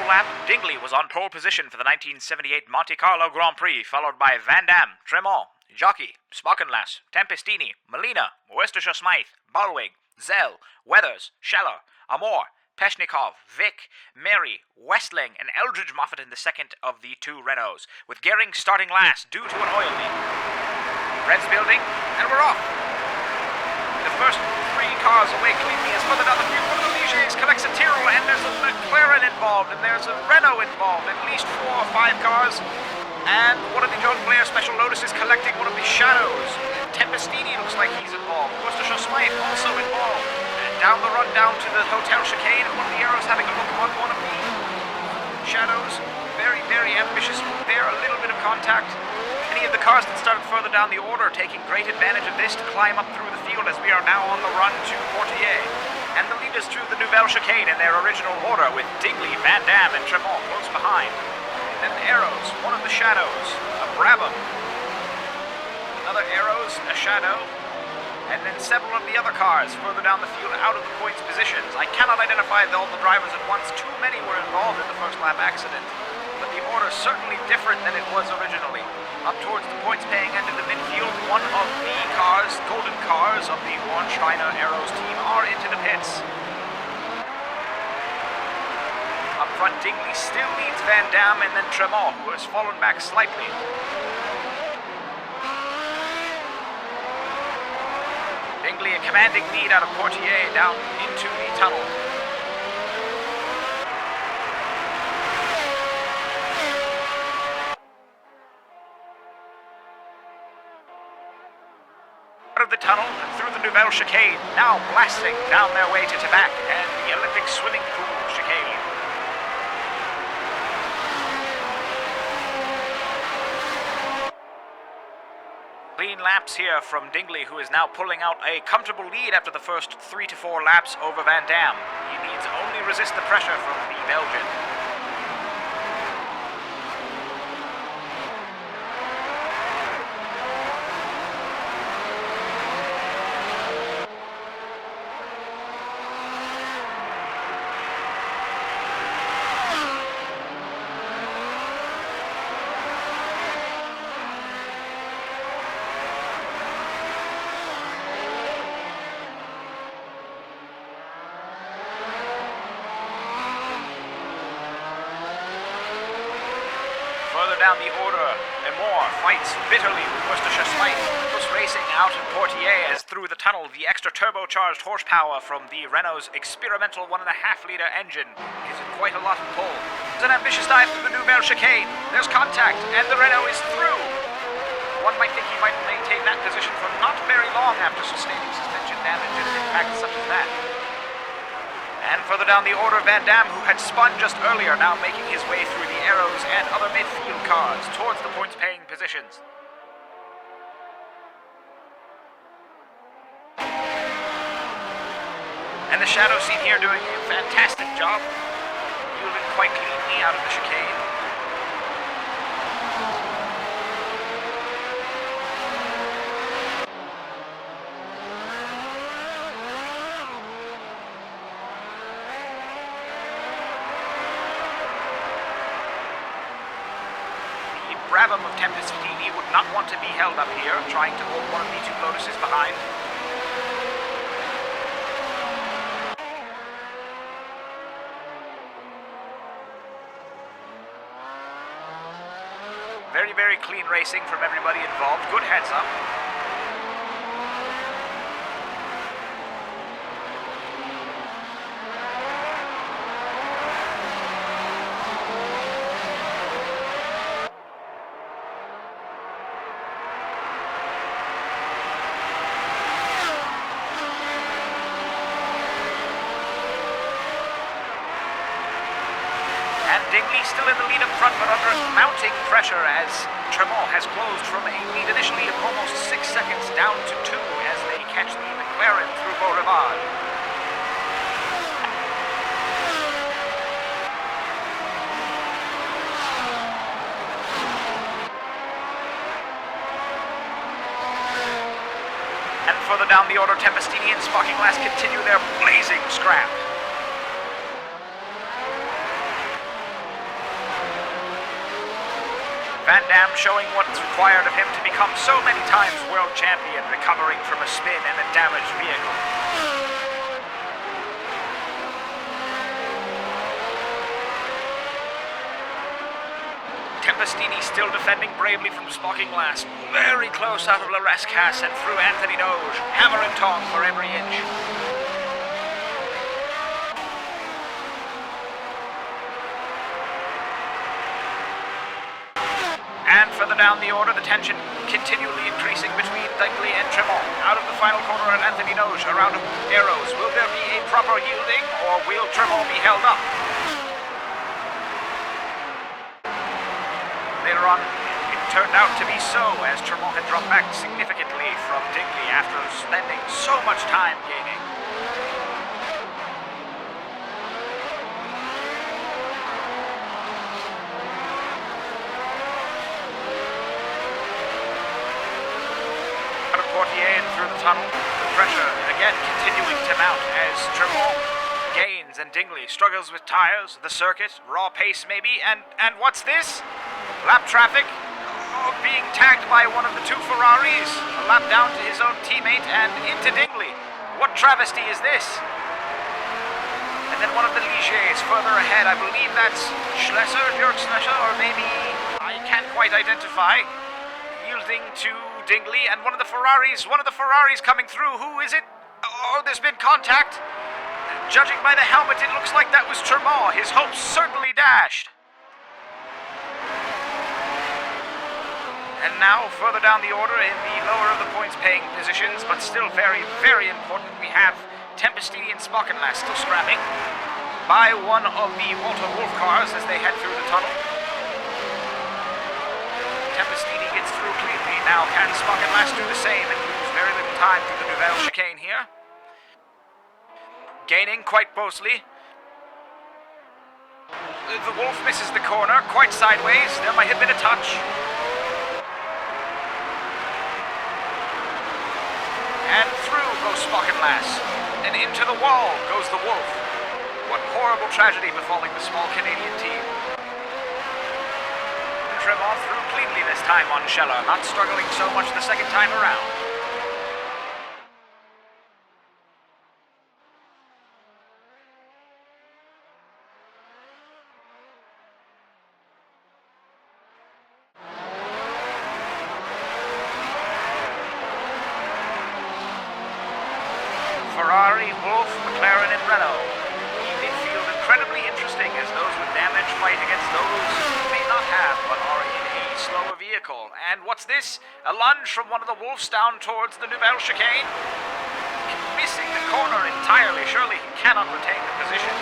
lap, Dingley was on pole position for the 1978 Monte Carlo Grand Prix, followed by Van Dam, Tremont, Jockey, Spockenlass, Tempestini, Molina, Worcestershire Smythe, Balwig, Zell, Weathers, Scheller, Amor, Peshnikov, Vick, Mary, Westling, and Eldridge Moffat in the second of the two Renaults, with Gehring starting last due to an oil leak. Red's building, and we're off. The first three cars away cleanly as further down the field. One of the Ligiers collects a Tyrrell, and there's a McLaren involved, and there's a Renault involved, at least 4 or 5 cars. And one of the John Blair Special Lotus is collecting one of the Shadows. Tempestini looks like he's involved. Worcestershire Smythe also involved. And down the run down to the Hotel Chicane, and one of the Arrows having a look on one of the Shadows. Very, very ambitious move there. A little bit of contact. Any of the cars that started further down the order taking great advantage of this to climb up through the field as we are now on the run to Portier. And the leaders through the Nouvelle Chicane in their original order with Dingley, Van Dam, and Tremont close behind. And then the Arrows, one of the Shadows, a Brabham, another Arrows, a Shadow, and then several of the other cars further down the field out of the points positions. I cannot identify all the drivers at once. Too many were involved in the first lap accident. But the order is certainly different than it was originally. Up towards the points-paying end of the midfield, one of the cars, golden cars of the Ornsteiner Arrows team are into the pits. Up front, Dingley still leads Van Dam and then Tremont, who has fallen back slightly. Dingley a commanding lead out of Portier down into the tunnel. Of the tunnel and through the Nouvelle Chicane, now blasting down their way to Tabac and the Olympic swimming pool chicane. Clean laps here from Dingley, who is now pulling out a comfortable lead after the first 3 to 4 laps over Van Dam. He needs only resist the pressure from the Belgian. Down the order, Lemore fights bitterly with Worcestershire Smythe. Close racing out in Portier as through the tunnel the extra turbocharged horsepower from the Renault's experimental 1.5-litre engine gives it quite a lot of pull. There's an ambitious dive through the Nouvelle Chicane. There's contact, and the Renault is through. One might think he might maintain that position for not very long after sustaining suspension damage and impact such as that. And further down the order, Van Dam, who had spun just earlier, now making his way through the Arrows and other midfield cars towards the points-paying positions. And the Shadow scene here doing a fantastic job, yielding quite cleanly out of the chicane. Brabham of Tempestini would not want to be held up here, trying to hold one of the two Lotuses behind. Very, very clean racing from everybody involved. Good heads up. Dingley still in the lead up front, but under mounting pressure as Tremont has closed from a lead initially of almost 6 seconds down to 2 as they catch the McLaren through Beaurivage. And further down the order, Tempestini and Spockenlass continue their blazing scrap. Van Dam showing what's required of him to become so many times world champion, recovering from a spin and a damaged vehicle. Tempestini still defending bravely from Spocking Glass. Very close out of Larescas and through Anthony Doge. Hammer and tong for every inch. And further down the order, the tension continually increasing between Dingley and Tremont. Out of the final corner at Anthony Doge, a round of arrows. Will there be a proper yielding, or will Tremont be held up? Later on, it turned out to be so, as Tremont had dropped back significantly from Dingley after spending so much time gaining. Out of Portier and through the tunnel, the pressure again continuing to mount as Tremont gains and Dingley struggles with tires, the circuit, raw pace maybe, and what's this? Lap traffic, being tagged by one of the two Ferraris, a lap down to his own teammate and into Dingley. What travesty is this? And then one of the Ligiers further ahead, I believe that's Schlesser, Jörg Schlesser, or maybe, I can't quite identify, yielding to Dingley, and one of the Ferraris coming through. Who is it? Oh, there's been contact. Judging by the helmet, it looks like that was Tremont. His hopes certainly dashed. And now, further down the order, in the lower of the points-paying positions, but still very, very important, we have Tempestini and Spockenlass still scrapping by one of the Walter Wolf cars as they head through the tunnel. Tempestini gets through cleanly. Now, can Spockenlass do the same and lose very little time through the Nouvelle chicane here? Gaining quite closely. The Wolf misses the corner, quite sideways. There might have been a touch. And through goes Spockenlass, and into the wall goes the Wolf. What horrible tragedy befalling the small Canadian team. Tremont through cleanly this time on Scheller, not struggling so much the second time around. Ferrari, Wolf, McLaren, and Renault. Midfield incredibly interesting as those with damage fight against those who may not have but are in a slower vehicle. And what's this? A lunge from one of the Wolves down towards the Nouvelle chicane? Missing the corner entirely. Surely he cannot retain the position.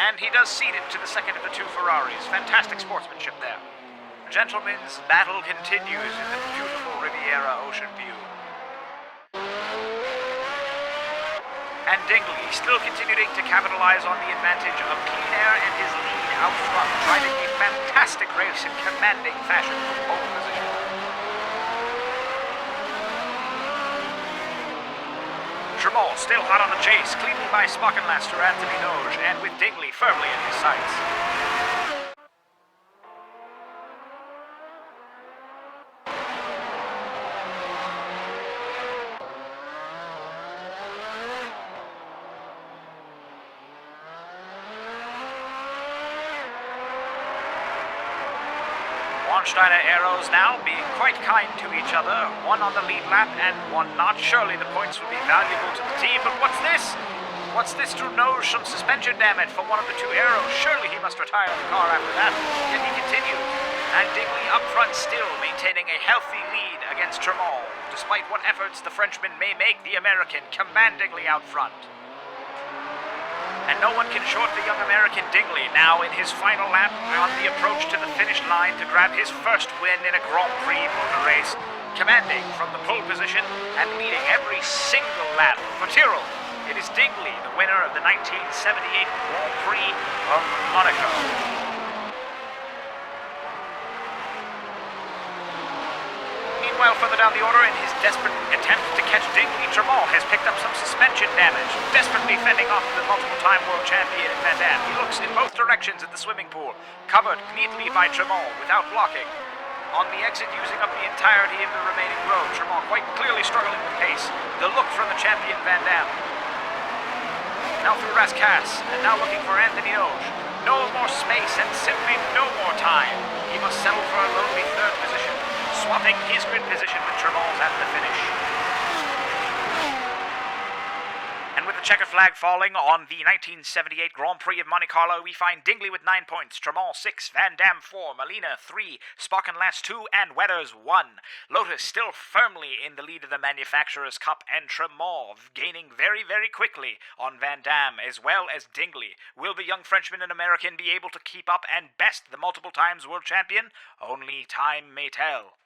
And he does cede it to the second of the two Ferraris. Fantastic sportsmanship there. The gentlemen's battle continues in the beautiful Riviera ocean view. And Dingley still continuing to capitalize on the advantage of clean air and his lead out front, driving a fantastic race in commanding fashion from pole position. Tremont still hot on the chase, cleanly by Spockenlaster Anthony Doge, and with Dingley firmly in his sights. Steiner arrows now being quite kind to each other, one on the lead lap and one not. Surely the points will be valuable to the team, but what's this? What's this to know some suspension damage for one of the two arrows? Surely he must retire the car after that, yet he continues. And Dingley up front still maintaining a healthy lead against Tremont. Despite what efforts the Frenchman may make, the American commandingly out front. And no one can short the young American Dingley now in his final lap on the approach to the finish line to grab his first win in a Grand Prix motor race, commanding from the pole position and leading every single lap for Tyrrell. It is Dingley, the winner of the 1978 Grand Prix of Monaco. Meanwhile, further down the order in his desperate attempt To catch Dingley, Tremont has picked up some suspension damage, desperately fending off the multiple-time world champion Van Dam. He looks in both directions at the swimming pool, covered neatly by Tremont without blocking. On the exit, using up the entirety of the remaining road, Tremont quite clearly struggling with pace. The look from the champion Van Dam. Now through Rascasse, and now looking for Anthony Doge. No more space and simply no more time. He must settle for a lowly third position, swapping his grid position with Tremont's at the finish. And with the checkered flag falling on the 1978 Grand Prix of Monte Carlo, we find Dingley with 9 points, Tremont 6, Van Dam 4, Molina 3, Spockenlass 2, and Weathers 1. Lotus still firmly in the lead of the Manufacturers' Cup, and Tremont gaining very, very quickly on Van Dam as well as Dingley. Will the young Frenchman and American be able to keep up and best the multiple times world champion? Only time may tell.